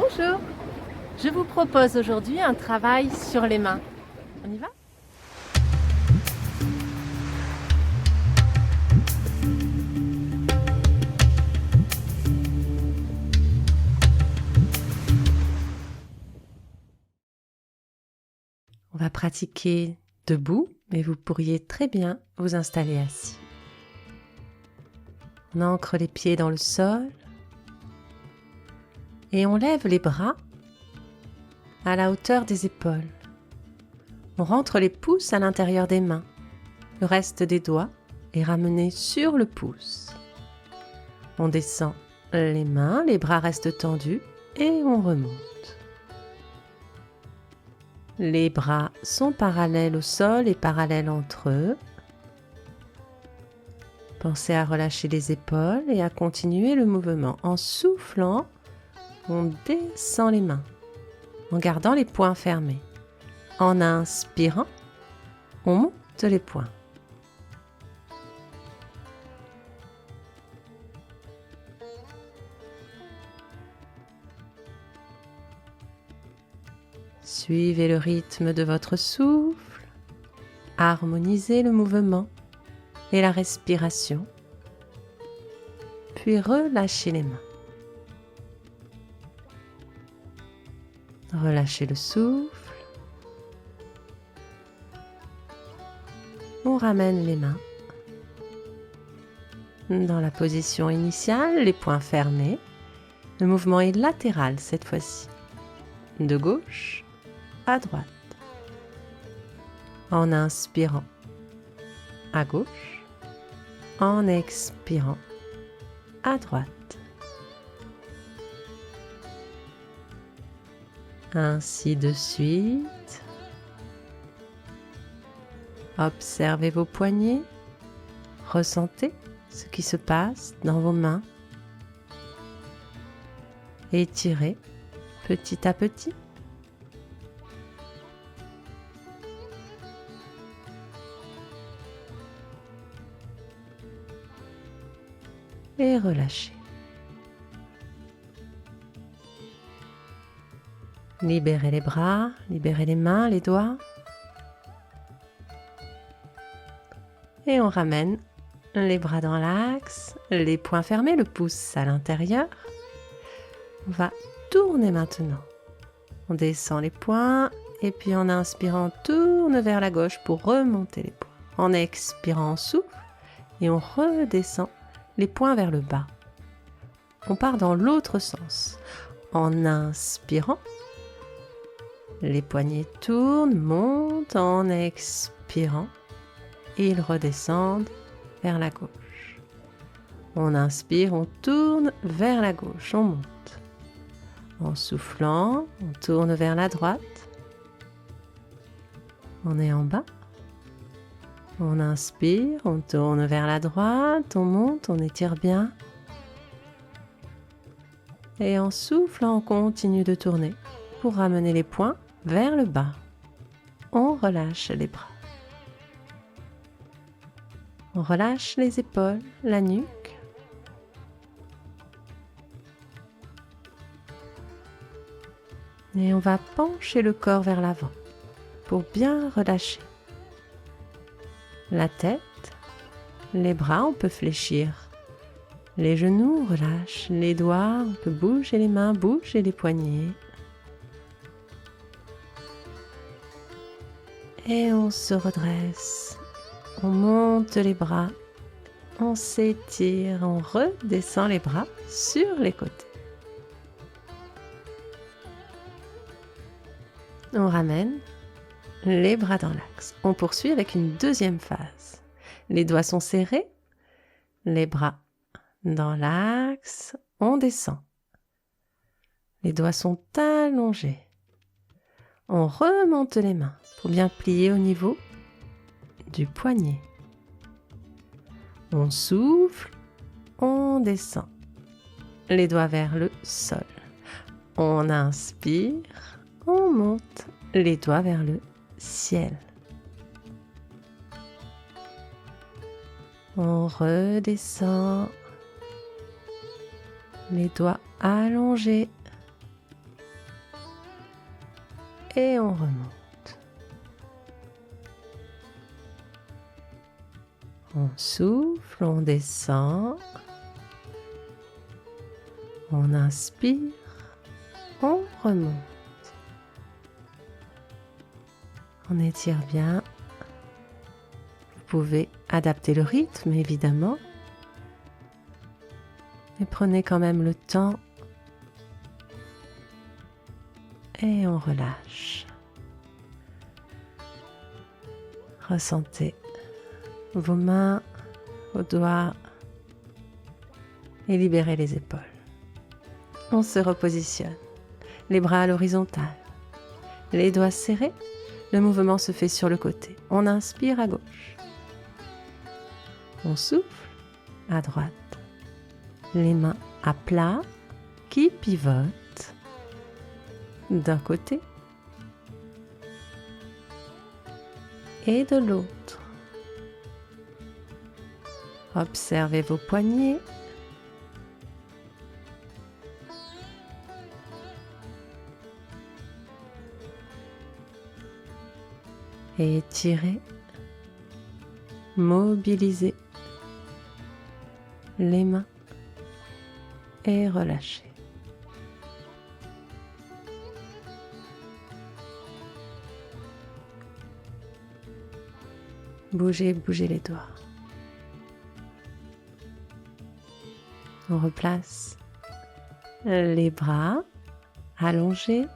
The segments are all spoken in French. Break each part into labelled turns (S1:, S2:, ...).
S1: Bonjour, je vous propose aujourd'hui un travail sur les mains. On y va? On va pratiquer debout, mais vous pourriez très bien vous installer assis. On ancre les pieds dans le sol et on lève les bras à la hauteur des épaules. On rentre les pouces à l'intérieur des mains. Le reste des doigts est ramené sur le pouce. On descend les mains, les bras restent tendus et on remonte. Les bras sont parallèles au sol et parallèles entre eux. Pensez à relâcher les épaules et à continuer le mouvement. En soufflant, on descend les mains en gardant les poings fermés. En inspirant, on monte les poings. Suivez le rythme de votre souffle, harmonisez le mouvement et la respiration, puis relâchez les mains. Relâchez le souffle. On ramène les mains dans la position initiale, les poings fermés. Le mouvement est latéral cette fois-ci, de gauche à droite. En inspirant, à gauche, en expirant, à droite. Ainsi de suite. Observez vos poignets, ressentez ce qui se passe dans vos mains. Étirez petit à petit. Et relâchez. Libérez les bras, libérez les mains, les doigts. Et on ramène les bras dans l'axe, les poings fermés, le pouce à l'intérieur. On va tourner maintenant. On descend les poings et puis en inspirant, on tourne vers la gauche pour remonter les poings. En expirant, on souffle et on redescend les poings vers le bas. On part dans l'autre sens. En inspirant, les poignets tournent, montent. En expirant, ils redescendent vers la gauche. On inspire, on tourne vers la gauche, on monte. En soufflant, on tourne vers la droite. On est en bas. On inspire, on tourne vers la droite, on monte, on étire bien. Et en soufflant, on continue de tourner pour ramener les poings vers le bas. On relâche les bras. On relâche les épaules, la nuque. Et on va pencher le corps vers l'avant pour bien relâcher. La tête, les bras, on peut fléchir. Les genoux, on relâche. Les doigts, on peut bouger les mains, bouger les poignets. Et on se redresse. On monte les bras. On s'étire. On redescend les bras sur les côtés. On ramène les bras dans l'axe. On poursuit avec une deuxième phase. Les doigts sont serrés, les bras dans l'axe, on descend. Les doigts sont allongés. On remonte les mains pour bien plier au niveau du poignet. On souffle, on descend. Les doigts vers le sol. On inspire, on monte les doigts vers le ciel. On redescend, les doigts allongés. et on remonte. On souffle, on descend. On inspire, on remonte. On étire bien. Vous pouvez adapter le rythme, évidemment. Mais prenez quand même le temps. Et on relâche. Ressentez vos mains, vos doigts et libérez les épaules. On se repositionne, les bras à l'horizontale, les doigts serrés, le mouvement se fait sur le côté. On inspire à gauche, on souffle à droite, les mains à plat qui pivotent d'un côté et de l'autre. Observez vos poignets. Et étirez, mobilisez les mains et relâchez. Bougez, bougez les doigts. On replace les bras allongés.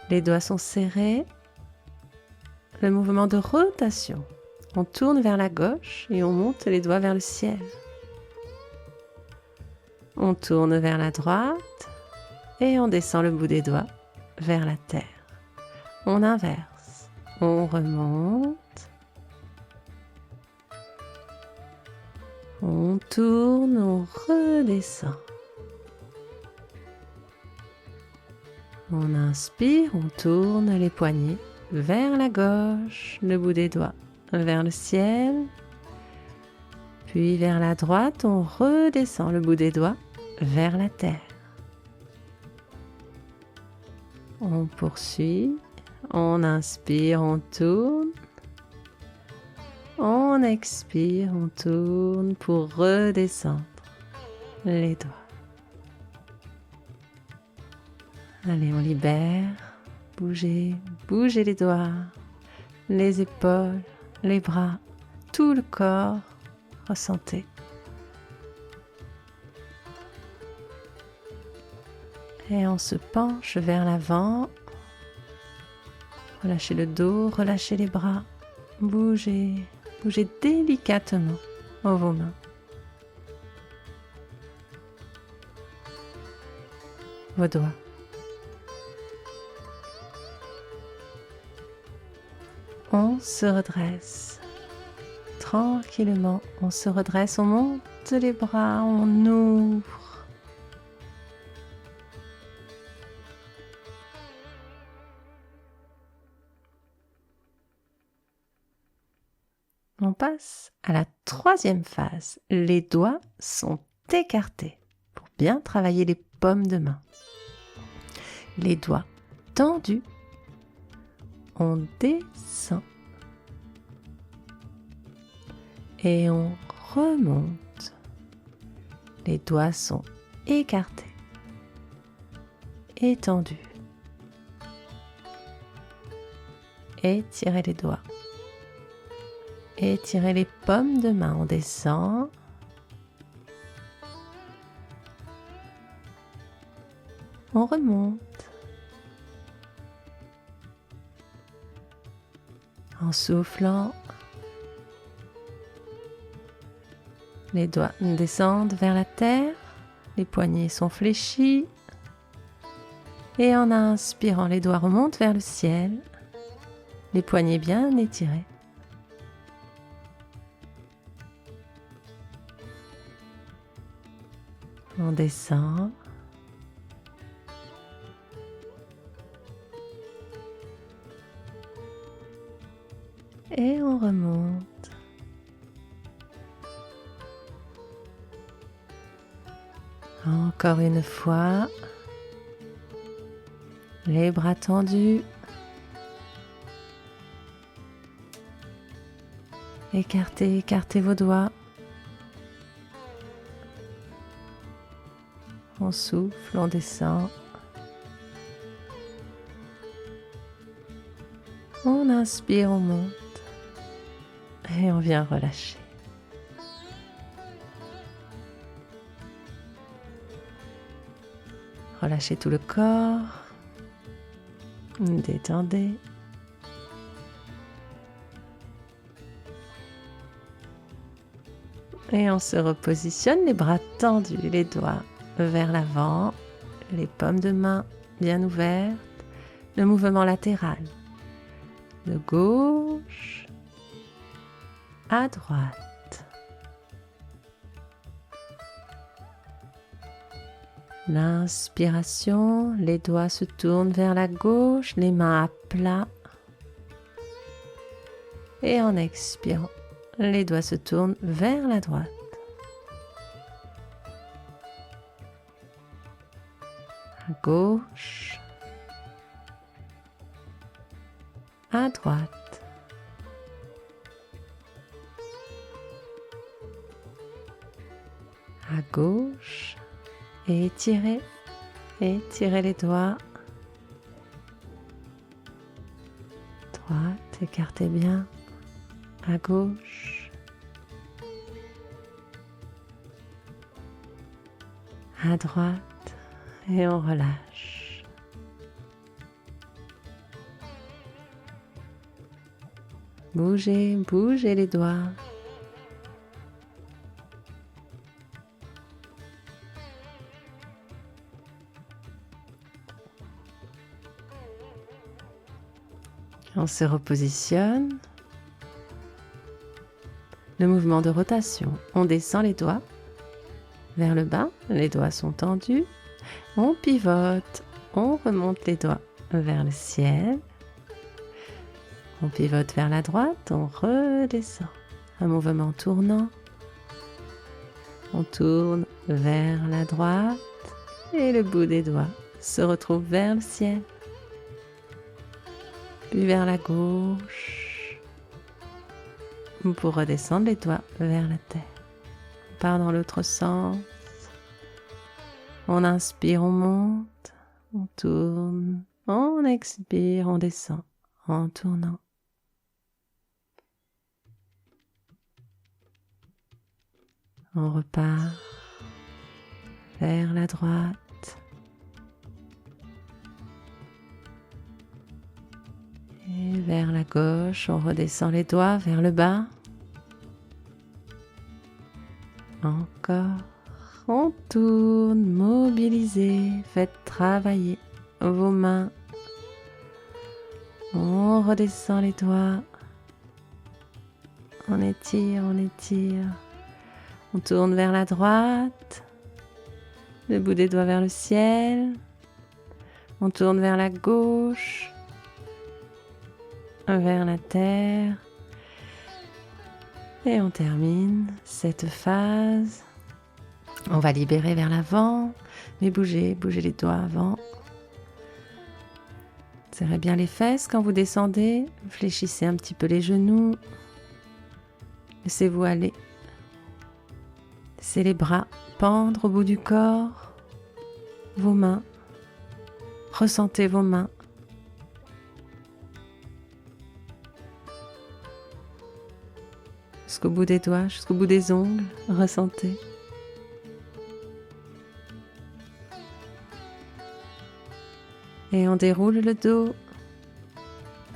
S1: Les doigts sont serrés. Le mouvement de rotation. On tourne vers la gauche et on monte les doigts vers le ciel. On tourne vers la droite et on descend le bout des doigts vers la terre. On inverse. On remonte. On tourne, on redescend. On inspire, on tourne les poignets vers la gauche, le bout des doigts vers le ciel, puis vers la droite, on redescend le bout des doigts vers la terre. On poursuit, on inspire, on tourne, on expire, on tourne pour redescendre les doigts. Allez, on libère. Bougez, bougez les doigts, les épaules, les bras, tout le corps. Ressentez. Et on se penche vers l'avant. Relâchez le dos, relâchez les bras. Bougez, bougez délicatement vos mains. Vos doigts. On se redresse. Tranquillement, on se redresse, on monte les bras, on ouvre. On passe à la troisième phase. Les doigts sont écartés pour bien travailler les paumes de main. Les doigts tendus. On descend et on remonte. Les doigts sont écartés, étendus. Étirez les doigts. Étirez les paumes de main. On descend. On remonte. En soufflant, les doigts descendent vers la terre, les poignets sont fléchis et en inspirant, les doigts remontent vers le ciel, les poignets bien étirés. On descend. Et on remonte. Encore une fois. Les bras tendus. Écartez, écartez vos doigts. On souffle, on descend. On inspire, on monte. Et on vient relâcher. Relâchez tout le corps. Détendez. Et on se repositionne, les bras tendus, les doigts vers l'avant, les paumes de main bien ouvertes, le mouvement latéral de gauche à droite. L'inspiration, les doigts se tournent vers la gauche, les mains à plat. Et en expirant, les doigts se tournent vers la droite. À gauche, à droite. À gauche, et étirez les doigts. Droite, écartez bien. À gauche. À droite. Et on relâche. Bougez, bougez les doigts. On se repositionne. Le mouvement de rotation. On descend les doigts vers le bas. Les doigts sont tendus. On pivote. On remonte les doigts vers le ciel. On pivote vers la droite. On redescend. Un mouvement tournant. On tourne vers la droite. Et le bout des doigts se retrouve vers le ciel. Puis vers la gauche. Pour redescendre les doigts vers la terre. On part dans l'autre sens. On inspire, on monte. On tourne. On expire, on descend en tournant. On repart vers la droite. Et vers la gauche, on redescend les doigts vers le bas. Encore. On tourne, mobilisez, faites travailler vos mains. On redescend les doigts. On étire, on étire. On tourne vers la droite. Le bout des doigts vers le ciel. On tourne vers la gauche. Vers la terre. Et on termine cette phase. On va libérer vers l'avant, mais bougez les doigts avant. Serrez bien les fesses quand vous descendez. Fléchissez un petit peu les genoux. Laissez-vous aller. Laissez les bras pendre au bout du corps. Vos mains. Ressentez vos mains. Jusqu'au bout des doigts, jusqu'au bout des ongles, ressentez. Et on déroule le dos.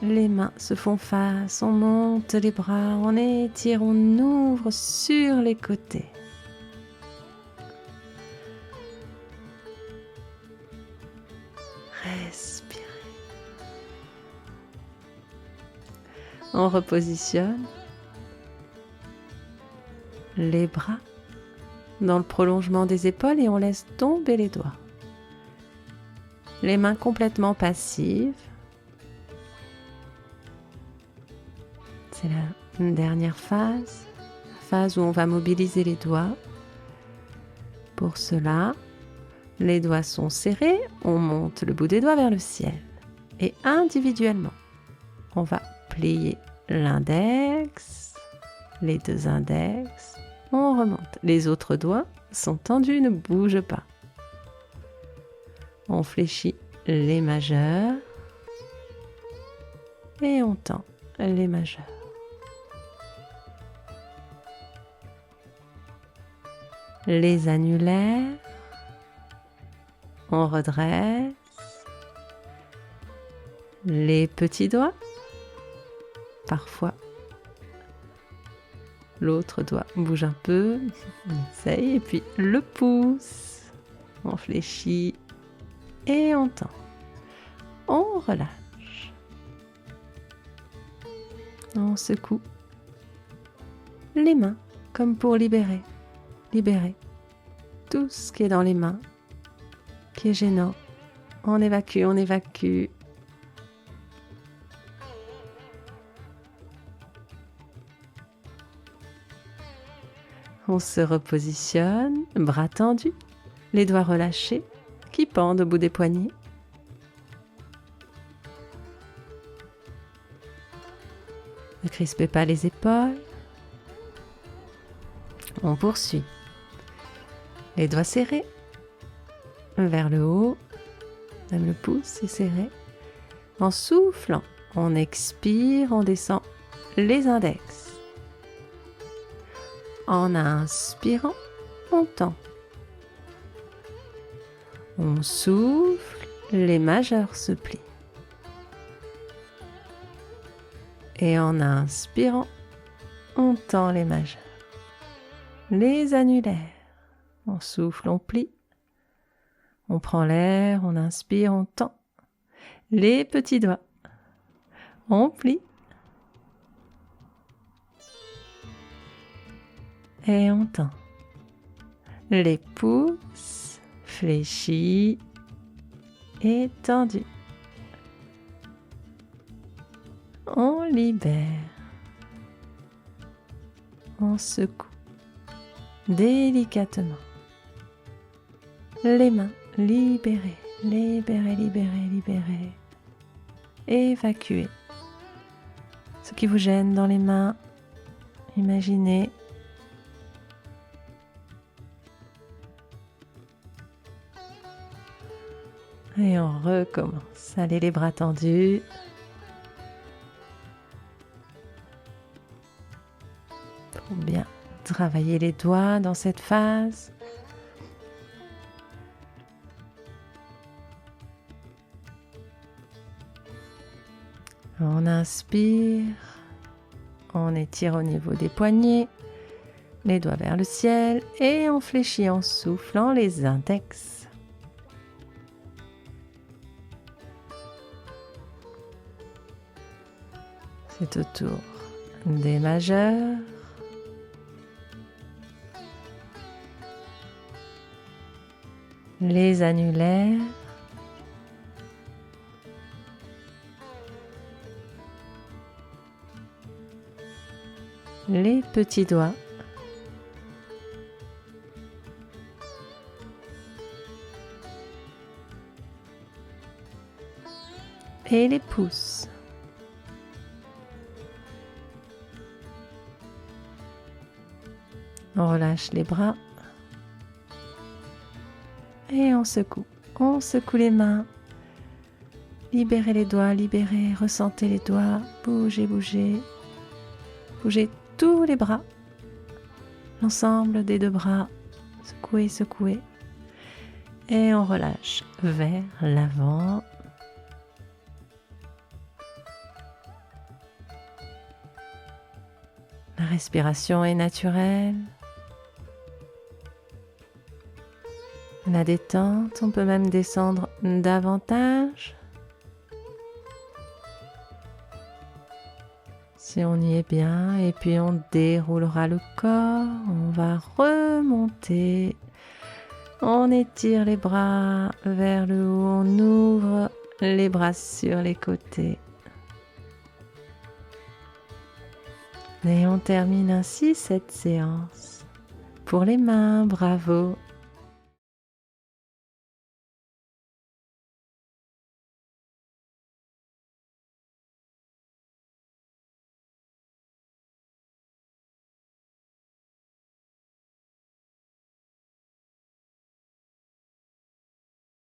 S1: Les mains se font face, on monte les bras, on étire, on ouvre sur les côtés. Respirez. On repositionne. Les bras dans le prolongement des épaules et on laisse tomber les doigts. Les mains complètement passives. C'est la dernière phase, où on va mobiliser les doigts. Pour cela, Les doigts sont serrés, on monte le bout des doigts vers le ciel. Et individuellement, on va plier l'index, les deux index, on remonte. Les autres doigts sont tendus, ne bougent pas. On fléchit les majeurs et on tend les majeurs. Les annulaires, on redresse. Les petits doigts, parfois l'autre doigt bouge un peu, on essaye, et puis le pouce, on fléchit et on tend, on relâche, on secoue les mains comme pour libérer tout ce qui est dans les mains, qui est gênant, on évacue. On se repositionne, bras tendus, les doigts relâchés, qui pendent au bout des poignets. Ne crispez pas les épaules. On poursuit. Les doigts serrés, vers le haut, même le pouce est serré. En soufflant, on expire, on descend les index. En inspirant, on tend. On souffle, les majeurs se plient. Et en inspirant, on tend les majeurs. Les annulaires, on souffle, on plie. On prend l'air, on inspire, on tend. Les petits doigts, on plie. Et on tend. Les pouces fléchis et tendus. On libère. On secoue délicatement. Les mains libérées, libérées. Évacuez ce qui vous gêne dans les mains. Imaginez. Et on recommence. Allez, les bras tendus. Pour bien travailler les doigts dans cette phase. On inspire. On étire au niveau des poignets. Les doigts vers le ciel. Et on fléchit en soufflant les index. C'est au tour des majeurs. Les annulaires. Les petits doigts. Et les pouces. On relâche les bras et on secoue les mains, libérez les doigts, ressentez les doigts, bougez tous les bras, l'ensemble des deux bras, secouez et on relâche vers l'avant. La respiration est naturelle. La détente, on peut même descendre davantage. Si on y est bien, et puis on déroulera le corps, on va remonter. On étire les bras vers le haut, on ouvre les bras sur les côtés. Et on termine ainsi cette séance. Pour les mains, bravo.